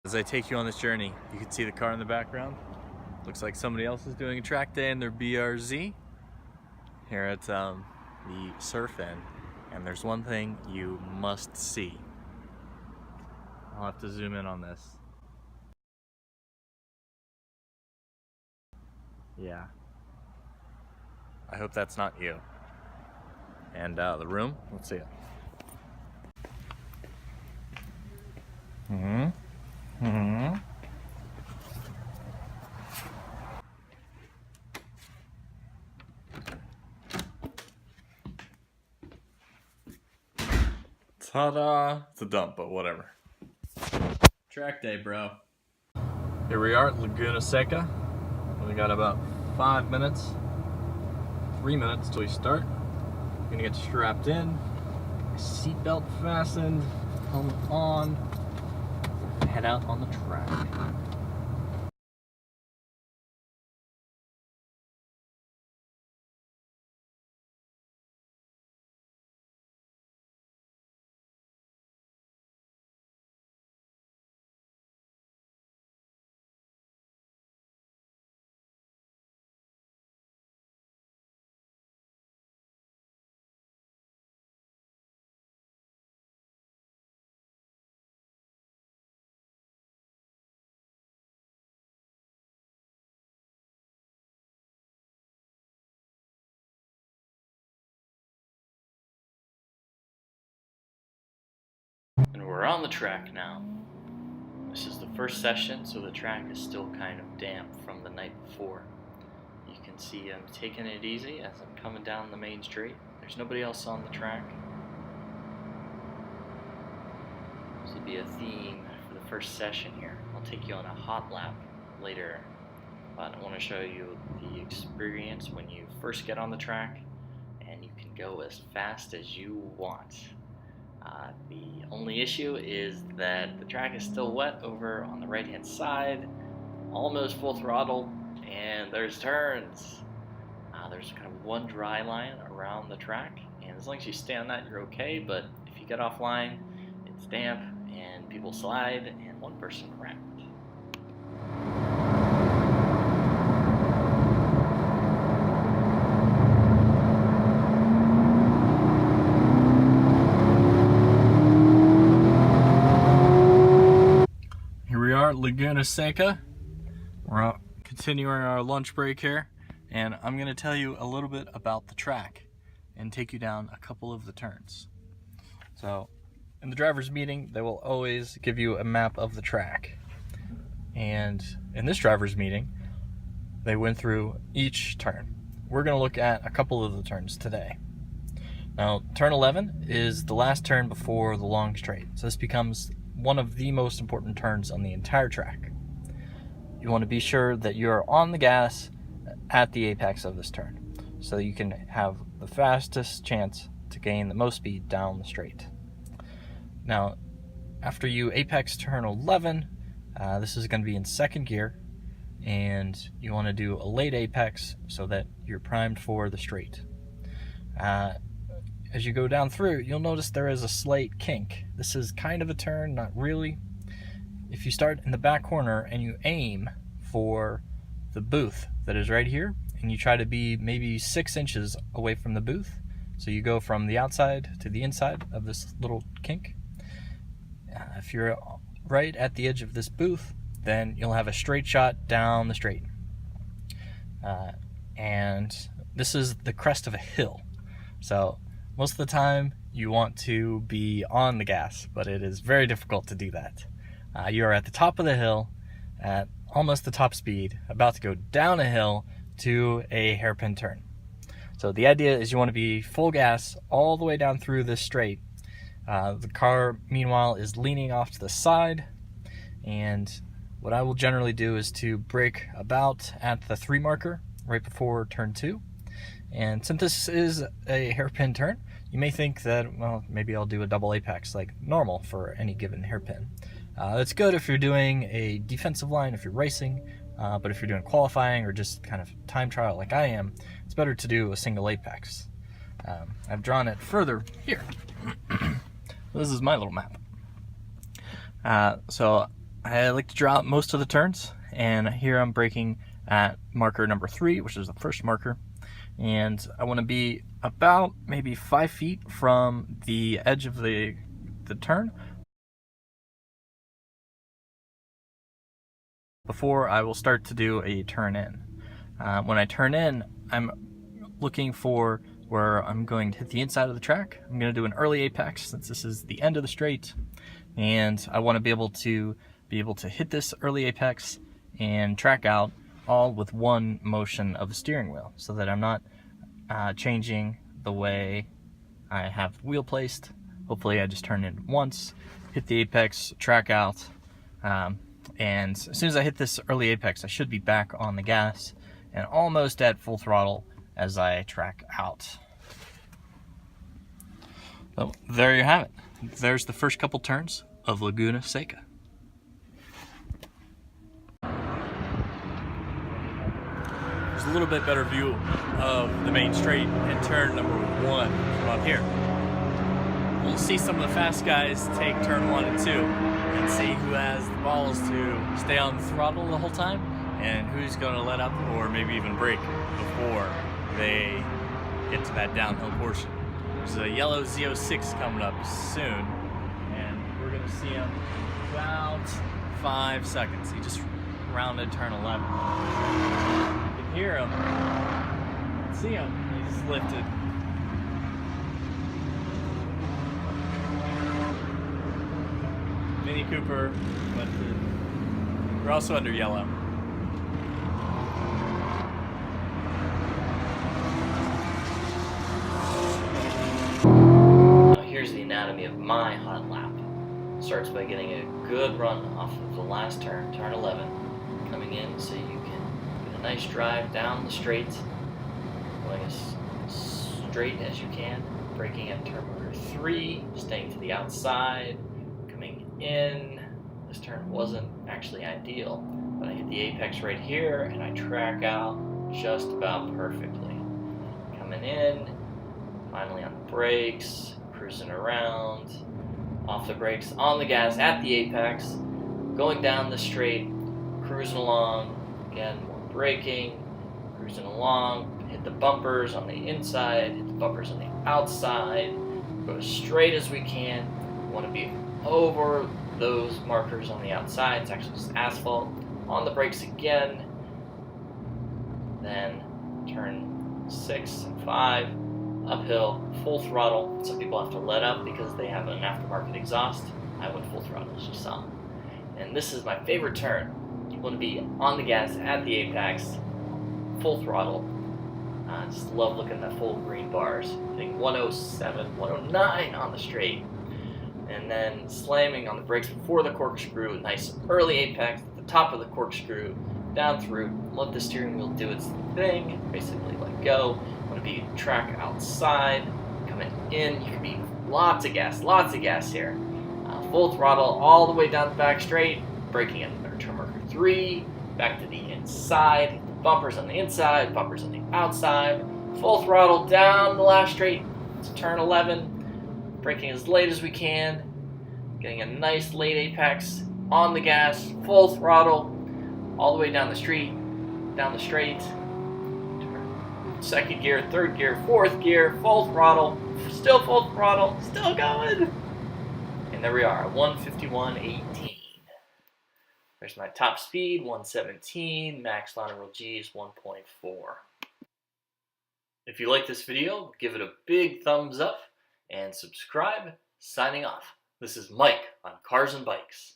As I take you on this journey, you can see the car in the background. Looks like somebody else is doing a track day in their BRZ here at the surf end. And there's one thing you must see. I'll have to zoom in on this. Yeah. I hope that's not you. And the room, let's see it. Ta-da! It's a dump, but whatever. Track day, bro. Here we are at Laguna Seca. We got about 5 minutes, 3 minutes till we start. Gonna get strapped in, seatbelt fastened, helmet on, head out on the track. And we're on the track now. This is the first session, so the track is still kind of damp from the night before. You can see I'm taking it easy as I'm coming down the main street. There's nobody else on the track. This will be a theme for the first session here. I'll take you on a hot lap later, but I want to show you the experience when you first get on the track, and you can go as fast as you want. The only issue is that the track is still wet over on the right hand side, almost full throttle, and there's turns. There's kind of one dry line around the track, and as long as you stay on that, you're okay, but if you get offline, it's damp, and people slide, and one person cracked. Laguna Seca. We're continuing our lunch break here, and I'm going to tell you a little bit about the track and take you down a couple of the turns. So in the driver's meeting, they will always give you a map of the track, and in this driver's meeting they went through each turn. We're going to look at a couple of the turns today. Now, turn 11 is the last turn before the long straight, so this becomes one of the most important turns on the entire track. You want to be sure that you're on the gas at the apex of this turn, so you can have the fastest chance to gain the most speed down the straight. Now, after you apex turn 11, this is going to be in second gear, and you want to do a late apex so that you're primed for the straight. As you go down through, you'll notice there is a slight kink. This is kind of a turn, not really. If you start in the back corner and you aim for the booth that is right here, and you try to be maybe 6 inches away from the booth, so you go from the outside to the inside of this little kink. If you're right at the edge of this booth, then you'll have a straight shot down the straight. And this is the crest of a hill. So most of the time you want to be on the gas, but it is very difficult to do that. You are at the top of the hill at almost the top speed, about to go down a hill to a hairpin turn. So the idea is you want to be full gas all the way down through this straight. The car, meanwhile, is leaning off to the side, and what I will generally do is to brake about at the 3 marker right before turn 2. And since this is a hairpin turn, you may think that, well, maybe I'll do a double apex like normal for any given hairpin. That's good if you're doing a defensive line, if you're racing, but if you're doing qualifying or just kind of time trial like I am, it's better to do a single apex. I've drawn it further here. This is my little map. So I like to draw out most of the turns, and here I'm braking at marker number 3, which is the first marker, and I want to be about maybe 5 feet from the edge of the turn before I will start to do a turn in. When I turn in, I'm looking for where I'm going to hit the inside of the track. I'm going to do an early apex since this is the end of the straight, and I want to be able to hit this early apex and track out all with one motion of the steering wheel, so that I'm not changing the way I have the wheel placed. Hopefully I just turn in once, hit the apex, track out, and as soon as I hit this early apex, I should be back on the gas and almost at full throttle as I track out. So there you have it. There's the first couple turns of Laguna Seca. There's a little bit better view of the main straight and turn number 1 from up here. We'll see some of the fast guys take turn 1 and 2 and see who has the balls to stay on the throttle the whole time and who's going to let up or maybe even brake before they get to that downhill portion. There's a yellow Z06 coming up soon, and we're going to see him about 5 seconds. He just rounded turn 11. You can hear him, see him, he just lifted. Mini Cooper lifted. We're also under yellow. Here's the anatomy of my hot lap. Starts by getting a good run off of the last turn, turn 11, coming in so you can get a nice drive down the straight, going as straight as you can, braking at turn number 3, staying to the outside, coming in. This turn wasn't actually ideal, but I hit the apex right here and I track out just about perfectly. Coming in, finally on the brakes, cruising around, off the brakes, on the gas at the apex, going down the straight, cruising along, again, more braking, cruising along, hit the bumpers on the inside, hit the bumpers on the outside, go as straight as we can. We want to be over those markers on the outside. It's actually just asphalt. On the brakes again, then turn 6 and 5, uphill, full throttle. Some people have to let up because they have an aftermarket exhaust. I went full throttle, as you saw. And this is my favorite turn. You want to be on the gas at the apex, full throttle. Just love looking at the full green bars. Hitting 107, 109 on the straight. And then slamming on the brakes before the corkscrew. Nice early apex at the top of the corkscrew. Down through. Let the steering wheel do its thing. Basically let go. Want to be track outside. Coming in. You can be lots of gas here. Full throttle all the way down the back straight. Braking at turn marker 3. Back to the inside. Bumpers on the inside. Bumpers on the outside. Full throttle down the last straight. It's turn 11. Braking as late as we can. Getting a nice late apex. On the gas. Full throttle. All the way down the street. Down the straight. Second gear, third gear, fourth gear. Full throttle. Still full throttle. Still going. And there we are. 151.18. There's my top speed. 117. Max lateral G is 1.4. If you like this video, give it a big thumbs up and subscribe. Signing off. This is Mike on Cars and Bikes.